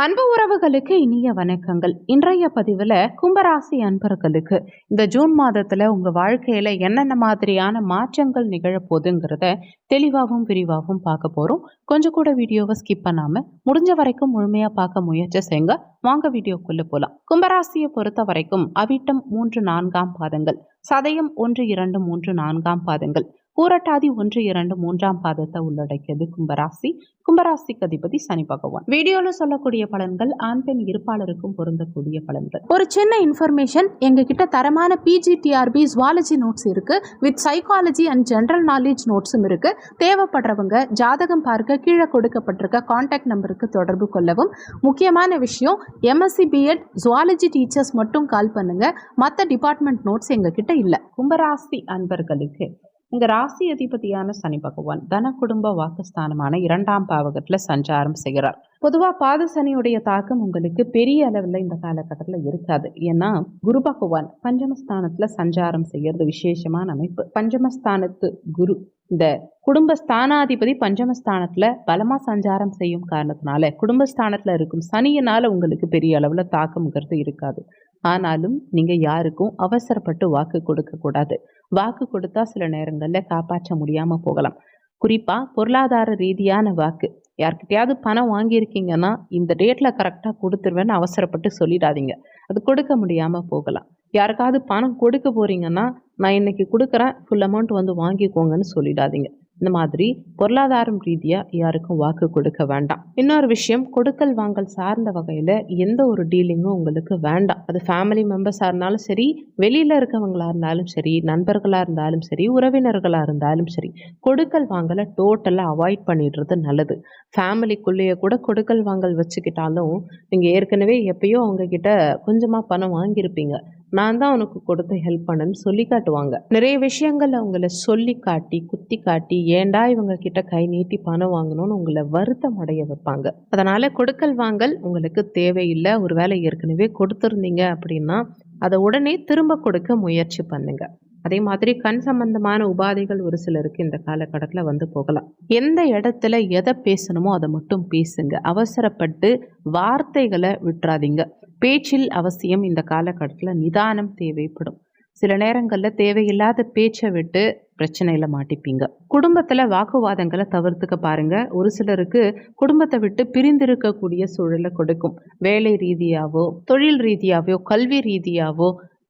அன்பு உறவுகளுக்கு இனிய வணக்கங்கள். இன்றைய பதிவில் கும்பராசி அன்பர்களுக்கு இந்த ஜூன் மாதத்தில் உங்கள் வாழ்க்கையில் என்னென்ன மாதிரியான மாற்றங்கள் நிகழப்போகுதுங்கிறத தெளிவாகவும் விரிவாகவும் பார்க்க போகிறோம். கொஞ்சம் கூட வீடியோவை ஸ்கிப் பண்ணாமல் முடிஞ்ச வரைக்கும் முழுமையாக பார்க்க முயற்சி செய்யுங்க. வாங்க வீடியோக்குள்ளே போகலாம். கும்பராசியை பொறுத்த வரைக்கும் அவிட்டம் 3-4 பாதங்கள், சதயம் 1-2-3-4 பாதங்கள், பூரட்டாதி 1-2-3 பாதத்தை உள்ளடக்கியது கும்பராசி. கும்பராசிக்கு அதிபதி சனி பகவான். வீடியோல சொல்லக்கூடிய பலன்கள் ஆண் பெண் இருப்பாளருக்கும் பொருந்தக்கூடிய பலன்கள். ஒரு சின்ன இன்ஃபர்மேஷன், எங்க கிட்ட தரமான PGTRB ஜுவாலஜி நோட்ஸ் இருக்கு, with psychology and general knowledge நோட்ஸும் இருக்கு. தேவைப்படுறவங்க ஜாதகம் பார்க்க கீழே கொடுக்கப்பட்டிருக்க கான்டாக்ட் நம்பருக்கு தொடர்பு கொள்ளவும். முக்கியமான விஷயம், MSc BEd ஜுவாலஜி டீச்சர்ஸ் மட்டும் கால் பண்ணுங்க, மற்ற டிபார்ட்மெண்ட் நோட்ஸ் எங்க கிட்ட இல்லை. கும்பராசி அன்பர்களுக்கு உங்க ராசி அதிபதியான சனி பகவான் தன குடும்ப வாக்குஸ்தானமான 2ஆம் பாவகத்துல சஞ்சாரம் செய்கிறார். பொதுவா பாத சனியுடைய தாக்கம் உங்களுக்கு பெரிய அளவில் இந்த காலகட்டத்தில் இருக்காது. ஏன்னா குரு பகவான் பஞ்சமஸ்தானத்துல சஞ்சாரம் செய்யறது விசேஷமான அமைப்பு. பஞ்சமஸ்தானத்து குரு இந்த குடும்பஸ்தானாதிபதி பஞ்சமஸ்தானத்துல பலமா சஞ்சாரம் செய்யும் காரணத்தினால குடும்பஸ்தானத்துல இருக்கும் சனியினால உங்களுக்கு பெரிய அளவுல தாக்கம்ங்கிறது இருக்காது. ஆனாலும் நீங்க யாருக்கும் அவசரப்பட்டு வாக்கு கொடுக்க கூடாது. வாக்கு கொடுத்தா சில நேரங்கள்ல காப்பாற்ற முடியாம போகலாம். குறிப்பா பொருளாதார ரீதியான வாக்கு. யார்கிட்டயாவது பணம் வாங்கியிருக்கீங்கன்னா இந்த டேட்ல கரெக்டா கொடுத்துருவேன்னு அவசரப்பட்டு சொல்லிடாதீங்க. அது கொடுக்க முடியாம போகலாம். யாருக்காவது பணம் கொடுக்க போறீங்கன்னா நான் இன்னைக்கு கொடுக்குறேன், ஃபுல் அமௌண்ட் வந்து வாங்கிக்கோங்கன்னு சொல்லிடாதீங்க. இந்த மாதிரி பொருளாதாரம் ரீதியா யாருக்கும் வாக்கு கொடுக்க வேண்டாம். இன்னொரு விஷயம், கொடுக்கல் வாங்கல் சார்ந்த வகையில எந்த ஒரு டீலிங்கும் உங்களுக்கு வேண்டாம். அது ஃபேமிலி மெம்பர்ஸா இருந்தாலும் சரி, வெளியில இருக்கவங்களா இருந்தாலும் சரி, நண்பர்களா இருந்தாலும் சரி, உறவினர்களா இருந்தாலும் சரி, கொடுக்கல் வாங்கலை டோட்டலா அவாய்ட் பண்ணிடுறது நல்லது. ஃபேமிலிக்குள்ளேயே கூட கொடுக்கல் வாங்கல் வச்சுக்கிட்டாலும் நீங்க ஏற்கனவே எப்பயோ அவங்க கிட்ட கொஞ்சமா பணம் வாங்கியிருப்பீங்க, நான் தான் உனக்கு கொடுத்து ஹெல்ப் பண்ணேன்னு சொல்லி காட்டுவாங்க. நிறைய விஷயங்கள் அவங்கள சொல்லி காட்டி குத்தி காட்டி ஏண்டா இவங்க கிட்ட கை நீட்டி பணம் வாங்கணும்னு உங்களை வருத்தம் அடைய வைப்பாங்க. அதனால கொடுக்கல் வாங்கல் உங்களுக்கு தேவையில்லை. ஒருவேளை ஏற்கனவே கொடுத்துருந்தீங்க அப்படின்னா அதை உடனே திரும்ப கொடுக்க முயற்சி பண்ணுங்க. அதே மாதிரி கண் சம்பந்தமான உபாதைகள் ஒரு சிலருக்கு இந்த காலகட்டத்தில் வந்து போகலாம். எந்த இடத்துல எதை பேசணுமோ அதை மட்டும் பேசுங்க. அவசரப்பட்டு வார்த்தைகளை விட்டுறாதீங்க. பேச்சில் அவசியம். இந்த காலகட்டத்தில் நிதானம் தேவைப்படும். சில நேரங்களில் தேவையில்லாத பேச்சை விட்டு பிரச்சனையில மாட்டிப்பீங்க. குடும்பத்துல வாக்குவாதங்களை தவிர்த்துக்க பாருங்க. ஒரு சிலருக்கு குடும்பத்தை விட்டு பிரிந்திருக்கக்கூடிய சூழலை கொடுக்கும். வேலை ரீதியாவோ, தொழில் ரீதியாவோ, கல்வி ரீதியாவோ,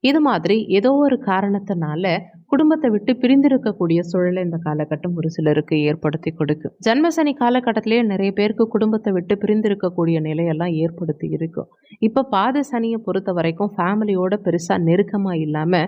இது மாதிரி ஏதோ ஒரு காரணத்தினால குடும்பத்தை விட்டு பிரிந்திருக்கக்கூடிய சூழலை இந்த காலகட்டம் ஒரு சிலருக்கு ஏற்படுத்தி கொடுக்கும். ஜன்மசனி காலகட்டத்திலேயே நிறைய பேருக்கு குடும்பத்தை விட்டு பிரிந்திருக்கக்கூடிய நிலையெல்லாம் ஏற்படுத்தி இருக்கும். இப்போ பாத சனியை பொறுத்த வரைக்கும் ஃபேமிலியோட பெருசா நெருக்கமா இல்லாம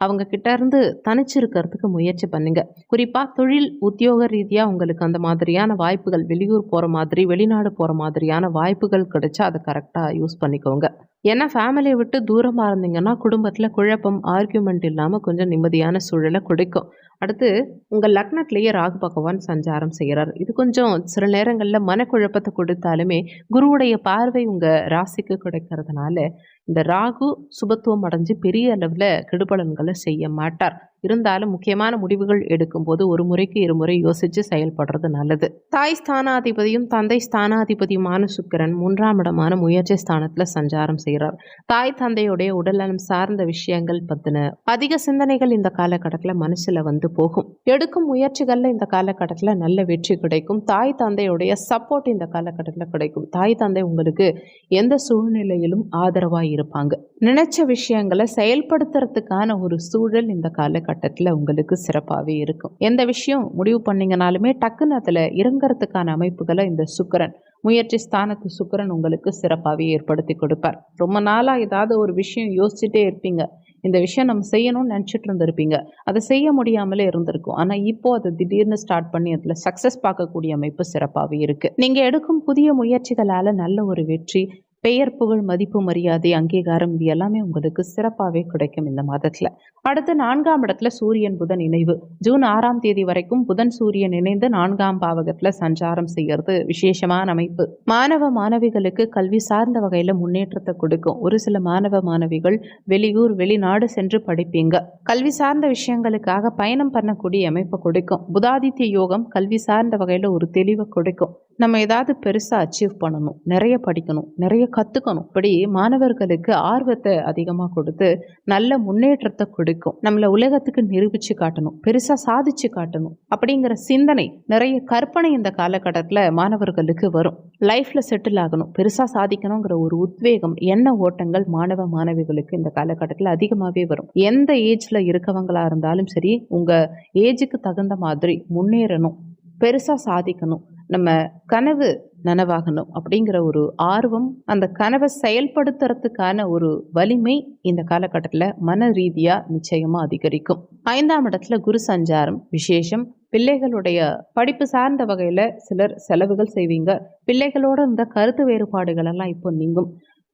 அவங்க கிட்ட இருந்து தனிச்சிருக்கிறதுக்கு முயற்சி பண்ணுங்க. குறிப்பா தொழில் உத்தியோக ரீதியா உங்களுக்கு அந்த மாதிரியான வாய்ப்புகள், வெளியூர் போற மாதிரி, வெளிநாடு போற மாதிரியான வாய்ப்புகள் கிடைச்சா அதை கரெக்டா யூஸ் பண்ணிக்கோங்க. ஏன்னா ஃபேமிலியை விட்டு தூரமாக இருந்தீங்கன்னா குடும்பத்தில் குழப்பம், ஆர்கியூமெண்ட் இல்லாமல் கொஞ்சம் நிம்மதியான சூழலை கொடுக்கும். அடுத்து உங்கள் லக்னத்திலேயே ராகு பகவான் சஞ்சாரம் செய்கிறார். இது கொஞ்சம் சில நேரங்களில் மனக்குழப்பத்தை கொடுத்தாலுமே குருவுடைய பார்வை உங்கள் ராசிக்கு கிடைக்கிறதுனால இந்த ராகு சுபத்துவம் அடைஞ்சு பெரிய அளவில் கெடுபலன்களை செய்ய மாட்டார். இருந்தாலும் முக்கியமான முடிவுகள் எடுக்கும்போது ஒரு முறைக்கு இருமுறை யோசித்து செயல்படுறது நல்லது. தாய் ஸ்தானாதிபதியும் தந்தை ஸ்தானாதிபதியுமான சுக்கிரன் 3ஆம் இடமான முயற்சி ஸ்தானத்தில் சஞ்சாரம் செய்கிறார். தாய் தந்தையுடைய உடல்நலம் சார்ந்த விஷயங்கள் பற்றின அதிக சிந்தனைகள் இந்த காலகட்டத்தில் மனசில் வந்து போகும். எடுக்கும் முயற்சிகளில் இந்த காலகட்டத்தில் நல்ல வெற்றி கிடைக்கும். தாய் தந்தையுடைய சப்போர்ட் இந்த காலகட்டத்தில் கிடைக்கும். தாய் தந்தை உங்களுக்கு எந்த சூழ்நிலையிலும் ஆதரவாக இருப்பாங்க. நினைச்ச விஷயங்களை செயல்படுத்துறதுக்கான ஒரு சூழல் இந்த காலகட்டத்தில் உங்களுக்கு சிறப்பாகவே இருக்கும். எந்த விஷயம் முடிவு பண்ணீங்கனாலுமே டக்குன்னு அதில் இறங்கிறதுக்கான அமைப்புகளை இந்த சுக்கிரன், முயற்சி ஸ்தானத்து சுக்கிரன் உங்களுக்கு சிறப்பாகவே ஏற்படுத்தி கொடுப்பார். ரொம்ப நாளாக ஏதாவது ஒரு விஷயம் யோசிச்சுட்டே இருப்பீங்க. இந்த விஷயம் நம்ம செய்யணும்னு நினச்சிட்டு இருந்திருப்பீங்க, அதை செய்ய முடியாமலே இருந்திருக்கும். ஆனால் இப்போ அதை திடீர்னு ஸ்டார்ட் பண்ணி அதில் சக்ஸஸ் பார்க்கக்கூடிய அமைப்பு சிறப்பாகவே இருக்கு. நீங்கள் எடுக்கும் புதிய முயற்சிகளால் நல்ல ஒரு வெற்றி, பெயர், புகழ், மதிப்பு, மரியாதை, அங்கீகாரம் இது எல்லாமே உங்களுக்கு சிறப்பாகவே கிடைக்கும் இந்த மாதத்தில். அடுத்து 4ஆம் இடத்துல சூரியன் புதன் இணைவு. ஜூன் 6ஆம் தேதி வரைக்கும் புதன் சூரியன் இணைந்து 4ஆம் பாவகத்தில் சஞ்சாரம் செய்கிறது விசேஷமான அமைப்பு. மாணவ மாணவிகளுக்கு கல்வி சார்ந்த வகையில் முன்னேற்றத்தை கொடுக்கும். ஒரு சில மாணவ மாணவிகள் வெளியூர், வெளிநாடு சென்று படிப்பீங்க. கல்வி சார்ந்த விஷயங்களுக்காக பயணம் பண்ணக்கூடிய அமைப்பை கொடுக்கும். புதாதித்ய யோகம் கல்வி சார்ந்த வகையில் ஒரு தெளிவை கொடுக்கும். நம்ம ஏதாவது பெருசா அச்சீவ் பண்ணணும், நிறைய படிக்கணும், நிறைய கத்துக்கணும். இப்படி மாணவர்களுக்கு ஆர்வத்த அதிகமா கொடுத்து, நல்ல முன்னேற்றத்த கொடுக்கும். நம்மள உலகத்துக்கு நிரூபிச்சு காட்டணும், பெருசா சாதிச்சு காட்டணும் அப்படிங்கிற சிந்தனை, நிறைய கற்பனை இந்த காலகட்டத்துல மாணவர்களுக்கு வரும். லைஃப்ல செட்டில் ஆகணும், பெருசா சாதிக்கணுங்கிற ஒரு உத்வேகம், எண்ண ஓட்டங்கள் மாணவ மாணவிகளுக்கு இந்த காலகட்டத்துல அதிகமாவே வரும். எந்த ஏஜ்ல இருக்கவங்களா இருந்தாலும் சரி, உங்க ஏஜுக்கு தகுந்த மாதிரி முன்னேறணும், பெருசா சாதிக்கணும், நம்ம கனவு நனவாகணும் அப்படிங்கிற ஒரு ஆர்வம், அந்த கனவை செயல்படுத்துறதுக்கான ஒரு வலிமை இந்த காலகட்டத்தில் மன ரீதியா நிச்சயமா அதிகரிக்கும். 5ஆம் இடத்துல குரு சஞ்சாரம் விசேஷம். பிள்ளைகளுடைய படிப்பு சார்ந்த வகையில சிலர் செலவுகள் செய்வீங்க. பிள்ளைகளோட இருந்த கருத்து வேறுபாடுகள் எல்லாம் இப்போ நீங்கும்.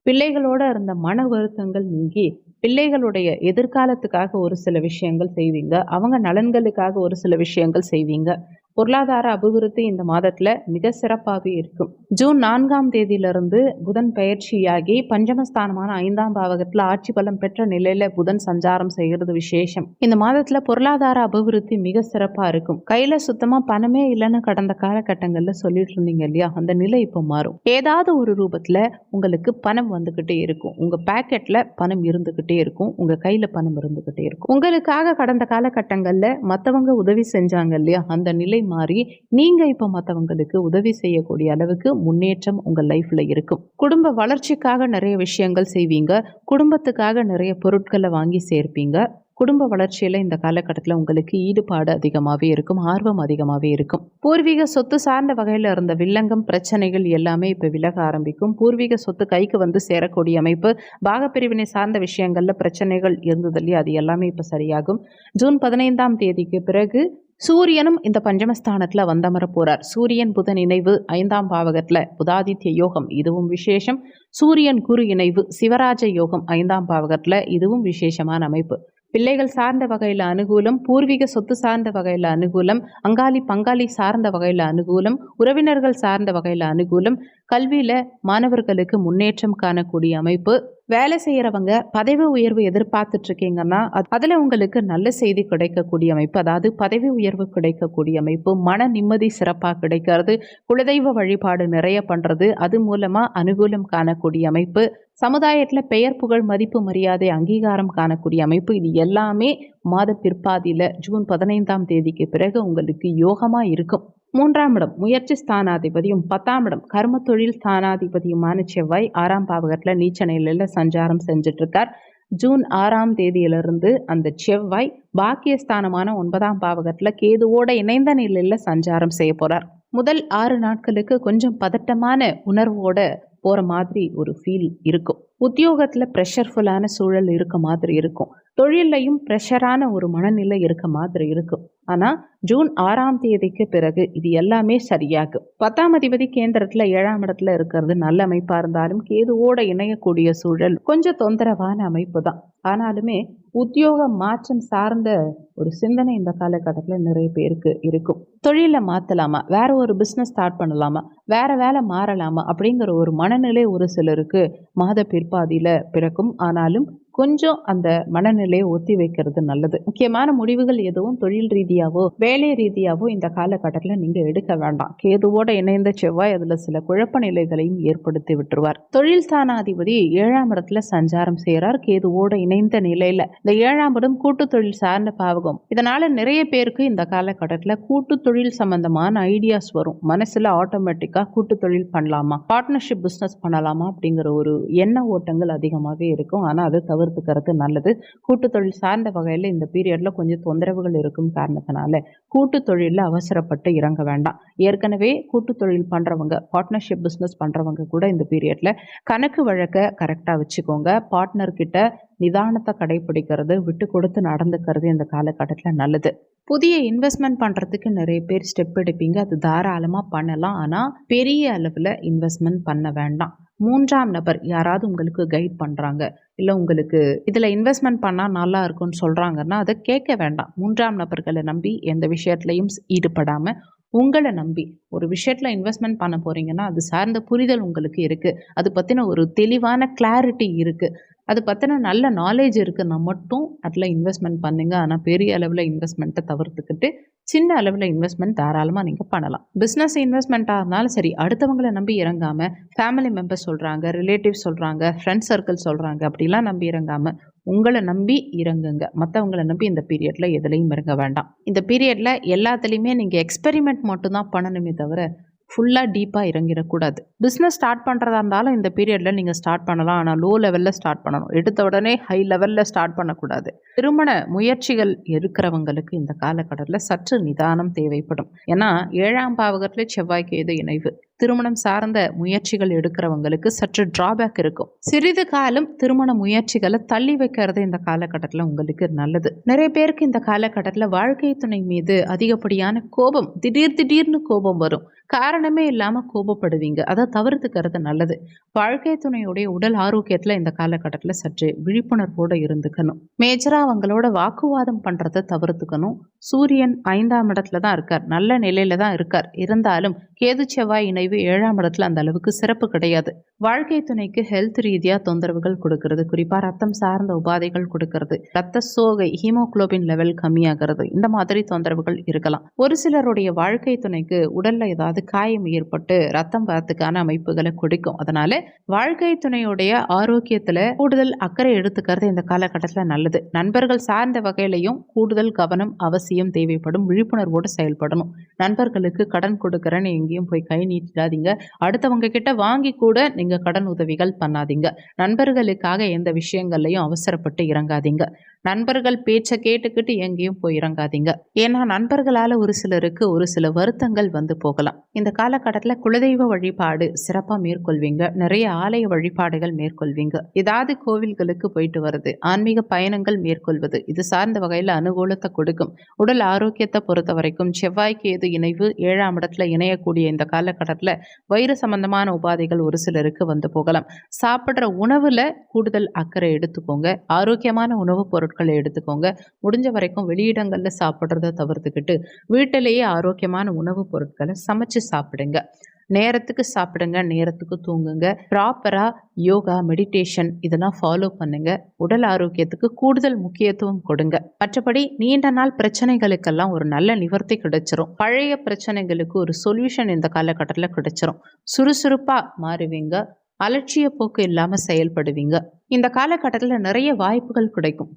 பிள்ளைகளோட இருந்த மன வருத்தங்கள் நீங்கி, பிள்ளைகளுடைய எதிர்காலத்துக்காக ஒரு சில விஷயங்கள் செய்வீங்க. அவங்க நலன்களுக்காக ஒரு சில விஷயங்கள் செய்வீங்க. பொருளாதார அபிவிருத்தி இந்த மாதத்துல மிக சிறப்பாகவே இருக்கும். ஜூன் 4ஆம் தேதியிலிருந்து புதன் பயிற்சியாகி பஞ்சமஸ்தானமான 5ஆம் பாவகத்துல ஆட்சி பலம் பெற்ற நிலையில புதன் சஞ்சாரம் செய்கிறது விசேஷம். இந்த மாதத்துல பொருளாதார அபிவிருத்தி மிக சிறப்பா இருக்கும். கையில சுத்தமா பணமே இல்லைன்னு கடந்த காலகட்டங்கள்ல சொல்லிட்டு இருந்தீங்க இல்லையா, அந்த நிலை இப்போ மாறும். ஏதாவது ஒரு ரூபத்துல உங்களுக்கு பணம் வந்துகிட்டே இருக்கும். உங்க பாக்கெட்ல பணம் இருந்துகிட்டே இருக்கும், உங்க கையில பணம் இருந்துகிட்டே இருக்கும். உங்களுக்காக கடந்த காலகட்டங்கள்ல மத்தவங்க உதவி செஞ்சாங்க இல்லையா, அந்த நிலை மாறி நீங்க இப்ப மத்தவங்களுக்கு உதவி செய்யக்கூடிய அளவுக்கு முன்னேற்றம் உங்க லைஃப்ல இருக்கும். குடும்ப வளர்ச்சிக்காக நிறைய விஷயங்கள் செய்வீங்க. குடும்பத்துக்காக நிறைய பொருட்களை வாங்கி சேர்ப்பீங்க. குடும்ப வளர்ச்சியில இந்த காலகட்டத்தில் உங்களுக்கு ஈடுபாடு அதிகமாகவே இருக்கும், ஆர்வம் அதிகமாகவே இருக்கும். பூர்வீக சொத்து சார்ந்த வகையில் இருந்த வில்லங்கம் பிரச்சனைகள் எல்லாமே இப்போ விலக ஆரம்பிக்கும். பூர்வீக சொத்து கைக்கு வந்து சேரக்கூடிய அமைப்பு, பாகப்பிரிவினை சார்ந்த விஷயங்கள்ல பிரச்சனைகள் இருந்தது இல்லையா, அது எல்லாமே இப்போ சரியாகும். ஜூன் 15ஆம் தேதிக்கு பிறகு சூரியனும் இந்த பஞ்சமஸ்தானத்துல வந்தமர போறார். சூரியன் புதன் இணைவு 5ஆம் பாவகத்துல புதாதித்ய யோகம், இதுவும் விசேஷம். சூரியன் குரு இணைவு சிவராஜ யோகம் 5ஆம் பாவகத்துல, இதுவும் விசேஷமான அமைப்பு. பிள்ளைகள் சார்ந்த வகையில் அனுகூலம், பூர்வீக சொத்து சார்ந்த வகையில் அனுகூலம், அங்காளி பங்காளி சார்ந்த வகையில் அனுகூலம், உறவினர்கள் சார்ந்த வகையில் அனுகூலம், கல்வியில மாணவர்களுக்கு முன்னேற்றம் காணக்கூடிய அமைப்பு. வேலை செய்யறவங்க பதவி உயர்வு எதிர்பார்த்துட்டு இருக்கீங்கன்னா அதுல உங்களுக்கு நல்ல செய்தி கிடைக்கக்கூடிய அமைப்பு, அதாவது பதவி உயர்வு கிடைக்கக்கூடிய அமைப்பு, மன நிம்மதி சிறப்பாக கிடைக்கிறது, குலதெய்வ வழிபாடு நிறைய பண்றது, அது மூலமா அனுகூலம் காணக்கூடிய அமைப்பு, சமுதாயத்துல பெயர் புகழ் மதிப்பு மரியாதை அங்கீகாரம் காணக்கூடிய அமைப்பு. இது எல்லாமே மாத பிற்பாதியில ஜூன் 15ஆம் தேதிக்கு பிறகு உங்களுக்கு யோகமா இருக்கும். 3ஆம் இடம் முயற்சி ஸ்தானாதிபதியும் 10ஆம் இடம் கர்ம தொழில் ஸ்தானாதிபதியுமான செவ்வாய் 6ஆம் பாவகத்துல நீச்ச நிலையில சஞ்சாரம் செஞ்சுட்டு இருக்கார். ஜூன் 6ஆம் தேதியிலிருந்து அந்த செவ்வாய் பாக்கியஸ்தானமான 9ஆம் பாவகத்துல கேதுவோட இணைந்த நிலையில சஞ்சாரம் செய்ய போறார். முதல் 6 நாட்களுக்கு கொஞ்சம் பதட்டமான உணர்வோட போற மாதிரி ஒரு ஃபீல் இருக்கும். உத்தியோகத்துல ப்ரெஷர்ஃபுல்லான சூழல் இருக்க மாதிரி இருக்கும். தொழிலையும் ப்ரெஷரான ஒரு மனநிலை இருக்க மாதிரி இருக்கும். ஆனா ஜூன் 6ஆம் தேதிக்கு பிறகு இது எல்லாமே சரியாகும். 10ஆம் அதிபதி கேந்திரத்துல 7ஆம் இடத்துல இருக்கிறது நல்ல அமைப்பா இருந்தாலும் கேதுவோட இணையக்கூடிய சூழல் கொஞ்சம் தொந்தரவான அமைப்பு தான். ஆனாலுமே உத்தியோக மாற்றம் சார்ந்த ஒரு சிந்தனை இந்த காலகட்டத்தில் நிறைய பேருக்கு இருக்கும். தொழிலை மாற்றலாமா, வேற ஒரு பிஸ்னஸ் ஸ்டார்ட் பண்ணலாமா, வேற வேலை மாறலாமா அப்படிங்கிற ஒரு மனநிலை ஒரு சிலருக்கு மாத பிற்பாதியில பிறக்கும். ஆனாலும் கொஞ்சம் அந்த மனநிலையை ஒத்தி வைக்கிறது நல்லது. முக்கியமான முடிவுகள் எதுவும் தொழில் ரீதியாவோ வேலை ரீதியாவோ இந்த காலகட்டத்தில் நீங்க எடுக்க வேண்டாம். கேதுவோட இணைந்த செவ்வாய் அதுல சில குழப்ப நிலைகளையும் ஏற்படுத்தி விட்டுருவார். தொழில் ஸ்தானாதிபதி 7ஆம் இடத்துல சஞ்சாரம் செய்யறார் கேதுவோட இணைந்த நிலையில. இந்த 7ஆம் இடம் கூட்டு தொழில் சார்ந்த பாவகம். இதனால நிறைய பேருக்கு இந்த காலகட்டத்தில் கூட்டு தொழில் சம்பந்தமான ஐடியாஸ் வரும். மனசுல ஆட்டோமேட்டிக்கா கூட்டு தொழில் பண்ணலாமா, பார்ட்னர்ஷிப் பிசினஸ் பண்ணலாமா அப்படிங்கிற ஒரு எண்ண ஓட்டங்கள் அதிகமாகவே இருக்கும். ஆனா அது தவிர்த்துக்கிறது நல்லது. கூட்டு தொழில் சார்ந்த வகையில் இந்த பீரியட்ல கொஞ்சம் தொந்தரவுகள் இருக்கும் காரணத்தினால கூட்டு தொழில அவசரப்பட்டு இறங்க வேண்டாம். ஏற்கனவே கூட்டு தொழில் பண்றவங்க, பார்ட்னர்ஷிப் பிசினஸ் பண்றவங்க கூட இந்த பீரியட்ல கணக்கு வழக்க கரெக்டா வச்சுக்கோங்க. பார்ட்னர் கிட்ட நிதானத்தை கடைபிடிக்கிறது, விட்டு கொடுத்து நடந்துக்கிறது இந்த காலகட்டத்தில் நல்லது. புதிய இன்வெஸ்ட்மெண்ட் பண்றதுக்கு நிறைய பேர் ஸ்டெப் எடுப்பீங்க, அது தாராளமா பண்ணலாம். ஆனா பெரிய அளவுல இன்வெஸ்ட்மெண்ட் பண்ண வேண்டாம். 3ஆம் நபர் யாராவது உங்களுக்கு கைட் பண்றாங்க, இல்லை உங்களுக்கு இதில் இன்வெஸ்ட்மெண்ட் பண்ணால் நல்லா இருக்கும்னு சொல்கிறாங்கன்னா அதை கேட்க வேண்டாம். 3ஆம் நபர்களை நம்பி எந்த விஷயத்துலையும் ஈடுபடாமல் உங்களை நம்பி ஒரு விஷயத்தில் இன்வெஸ்ட்மெண்ட் பண்ண போகிறீங்கன்னா அது சார்ந்த புரிதல் உங்களுக்கு இருக்குது, அது பற்றின ஒரு தெளிவான கிளாரிட்டி இருக்குது, அது பற்றின நல்ல நாலேஜ் இருக்குன்னா மட்டும் அதில் இன்வெஸ்ட்மெண்ட் பண்ணுங்க. ஆனால் பெரிய அளவில் இன்வெஸ்ட்மெண்ட்டை தவிர்த்துக்கிட்டு சின்ன அளவில் இன்வெஸ்ட்மெண்ட் தாராளமாக நீங்கள் பண்ணலாம். பிஸ்னஸ் இன்வெஸ்ட்மெண்ட்டாக இருந்தாலும் சரி, அடுத்தவங்களை நம்பி இறங்காமல், ஃபேமிலி மெம்பர்ஸ் சொல்கிறாங்க, ரிலேட்டிவ்ஸ் சொல்கிறாங்க, ஃப்ரெண்ட்ஸ் சர்க்கிள் சொல்கிறாங்க, அப்படிலாம் நம்பி இறங்காமல் உங்களை நம்பி இறங்குங்க. மற்றவங்களை நம்பி இந்த பீரியடில் எதுலேயும் இறங்க வேண்டாம். இந்த பீரியடில் எல்லாத்துலேயுமே நீங்கள் எக்ஸ்பெரிமெண்ட் மட்டும்தான் பண்ணணுமே தவிர ஃபுல்லாக டீப்பாக இறங்கிடக்கூடாது. பிஸ்னஸ் ஸ்டார்ட் பண்ணுறதா இருந்தாலும் இந்த பீரியடில் நீங்கள் ஸ்டார்ட் பண்ணலாம். ஆனால் லோ லெவலில் ஸ்டார்ட் பண்ணணும். எடுத்த உடனே ஹை லெவலில் ஸ்டார்ட் பண்ணக்கூடாது. திருமண முயற்சிகள் இருக்கிறவங்களுக்கு இந்த காலகட்டத்தில் சற்று நிதானம் தேவைப்படும். ஏன்னா 7ஆம் பாவகத்தில் செவ்வாய் கேது இணைவு. திருமணம் சார்ந்த முயற்சிகள் எடுக்கிறவங்களுக்கு சற்று டிராபேக் இருக்கும். சிறிது காலம் திருமண முயற்சிகளை தள்ளி வைக்கிறது இந்த காலகட்டத்தில் உங்களுக்கு நல்லது. நிறைய பேருக்கு இந்த காலகட்டத்தில் வாழ்க்கை துணை மீது அதிகப்படியான கோபம், திடீர்னு கோபம் வரும். காரணமே இல்லாமல் கோபப்படுவீங்க. அதை தவிர்த்துக்கிறது நல்லது. வாழ்க்கை துணையுடைய உடல் ஆரோக்கியத்தில் இந்த காலகட்டத்தில் சற்று விழிப்புணர்வோடு இருந்துக்கணும். மேஜராக அவங்களோட வாக்குவாதம் பண்ணுறதை தவிர்த்துக்கணும். சூரியன் 5ஆம் இடத்துல தான் இருக்கார், நல்ல நிலையில தான் இருக்கார். இருந்தாலும் கேது செவ்வாய் இணைவு 7ஆம் இடத்துல அந்த அளவுக்கு சிறப்பு கிடையாது. வாழ்க்கை துணைக்கு ஹெல்த் ரீதியாக தொந்தரவுகள் கொடுக்கறது, குறிப்பாக ரத்தம் சார்ந்த உபாதைகள் கொடுக்கறது, ரத்த சோகை, ஹீமோகுளோபின் லெவல் கம்மியாகிறது, இந்த மாதிரி தொந்தரவுகள் இருக்கலாம். ஒரு சிலருடைய வாழ்க்கை துணைக்கு உடல்ல ஏதாவது காயம் ஏற்பட்டு ரத்தம் வரத்துக்கான அமைப்புகளை கொடுக்கும். அதனால வாழ்க்கை துணையுடைய ஆரோக்கியத்துல கூடுதல் அக்கறை எடுத்துக்கிறது இந்த காலகட்டத்தில் நல்லது. நண்பர்கள் சார்ந்த வகையிலையும் கூடுதல் கவனம் அவசியம் தேவைப்படும். விழிப்புணர்வோடு செயல்படணும். நண்பர்களுக்கு கடன் கொடுக்கறேன்னு எங்கேயும் போய் கை நீட்டாதீங்க. அடுத்தவங்க கிட்ட வாங்கி கூட நீங்க கடன் உதவிகள் பண்ணாதீங்க. நண்பர்களுக்காக எந்த விஷயங்கள்லையும் அவசரப்பட்டு இறங்காதீங்க. நண்பர்கள் பேச்சை கேட்டுக்கிட்டு எங்கேயும் போய் இறங்காதீங்க. ஏன்னா நண்பர்களால் ஒரு சிலருக்கு ஒரு சில வருத்தங்கள் வந்து போகலாம். இந்த காலகட்டத்தில் குலதெய்வ வழிபாடு சிறப்பாக மேற்கொள்வீங்க. நிறைய ஆலய வழிபாடுகள் மேற்கொள்வீங்க. ஏதாவது கோவில்களுக்கு போயிட்டு வருது, ஆன்மீக பயணங்கள் மேற்கொள்வது, இது சார்ந்த வகையில் அனுகூலத்தை கொடுக்கும். உடல் ஆரோக்கியத்தை பொறுத்த வரைக்கும் செவ்வாய் கேது இணைவு 7ஆம் இடத்துல இணையக்கூடிய இந்த காலகட்டத்தில் வயிறு சம்பந்தமான உபாதைகள் ஒரு சிலருக்கு வந்து போகலாம். சாப்பிட்ற உணவில் கூடுதல் அக்கறை எடுத்துக்கோங்க. ஆரோக்கியமான உணவுப் பொருட்களை எடுத்துக்கோங்க. முடிஞ்ச வரைக்கும் வெளியிடங்களில் சாப்பிட்றத தவிர்த்துக்கிட்டு வீட்டிலேயே ஆரோக்கியமான உணவுப் பொருட்களை சமைச்சு சாப்பிடுங்க. நேரத்துக்கு சாப்பிடுங்க, நேரத்துக்கு தூங்குங்க. ப்ராப்பராக யோகா, மெடிடேஷன் இதெல்லாம் ஃபாலோ பண்ணுங்க. உடல் ஆரோக்கியத்துக்கு கூடுதல் முக்கியத்துவம் கொடுங்க. மற்றபடி நீண்ட நாள் பிரச்சனைகளுக்கெல்லாம் ஒரு நல்ல நிவர்த்தி கிடைச்சிரும். பழைய பிரச்சனைகளுக்கு ஒரு சொல்யூஷன் இந்த காலகட்டத்தில் கிடைச்சிரும். சுறுசுறுப்பாக மாறுவீங்க. அலட்சிய போக்கு இல்லாமல் செயல்படுவீங்க. இந்த காலகட்டத்தில் நிறைய வாய்ப்புகள் கிடைக்கும்.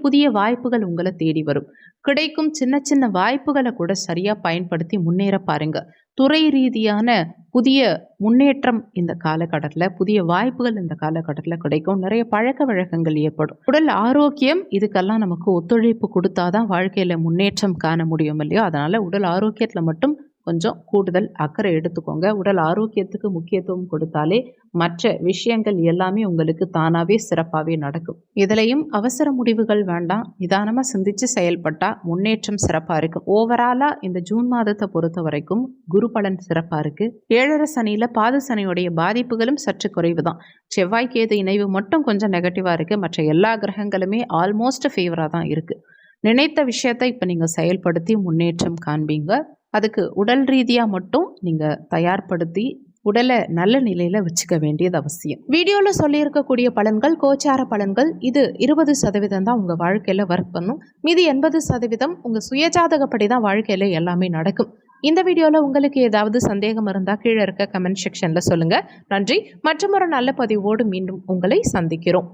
புதிய வாய்ப்புகள் உங்களை தேடி வரும். கிடைக்கும் சின்ன வாய்ப்புகளை கூட சரியாக பயன்படுத்தி முன்னேற பாருங்க. துறை ரீதியான புதிய முன்னேற்றம் இந்த காலகட்டத்தில், புதிய வாய்ப்புகள் இந்த காலகட்டத்தில் கிடைக்கும். நிறைய பழக்க வழக்கங்கள் ஏற்படும். உடல் ஆரோக்கியம் இதுக்கெல்லாம் நமக்கு ஒத்துழைப்பு கொடுத்தாதான் வாழ்க்கையில் முன்னேற்றம் காண முடியும் இல்லையோ. அதனால உடல் ஆரோக்கியத்தில் மட்டும் கொஞ்சம் கூடுதல் அக்கறை எடுத்துக்கோங்க. உடல் ஆரோக்கியத்துக்கு முக்கியத்துவம் கொடுத்தாலே மற்ற விஷயங்கள் எல்லாமே உங்களுக்கு தானாகவே சிறப்பாகவே நடக்கும். இதுலையும் அவசர முடிவுகள் வேண்டாம். நிதானமாக சிந்திச்சு செயல்பட்டா முன்னேற்றம் சிறப்பாக இருக்கும். ஓவராலாக இந்த ஜூன் மாதத்தை பொறுத்த வரைக்கும் குரு பலன் சிறப்பாக இருக்கு. 7.5 சனியில் பாத சனியுடைய பாதிப்புகளும் சற்று குறைவு தான். செவ்வாய் கேது இணைவு மட்டும் கொஞ்சம் நெகட்டிவாக இருக்கு. மற்ற எல்லா கிரகங்களுமே ஆல்மோஸ்ட் ஃபேவராக தான் இருக்கு. நினைத்த விஷயத்தை இப்போ நீங்கள் செயல்படுத்தி முன்னேற்றம் காண்பீங்க. அதுக்கு உடல் ரீதியாக மட்டும் நீங்கள் தயார்படுத்தி உடலை நல்ல நிலையில் வச்சுக்க வேண்டியது அவசியம். வீடியோவில் சொல்லியிருக்கக்கூடிய பலன்கள் கோச்சார பலன்கள். இது 20% தான் உங்கள் வாழ்க்கையில் ஒர்க் பண்ணும். மீதி 80% உங்கள் சுயஜாதகப்படி தான் வாழ்க்கையில் எல்லாமே நடக்கும். இந்த வீடியோவில் உங்களுக்கு ஏதாவது சந்தேகம் இருந்தால் கீழே இருக்க கமெண்ட் செக்ஷனில் சொல்லுங்கள். நன்றி. மற்றொரு நல்ல பதிவோடு மீண்டும் உங்களை சந்திக்கிறோம்.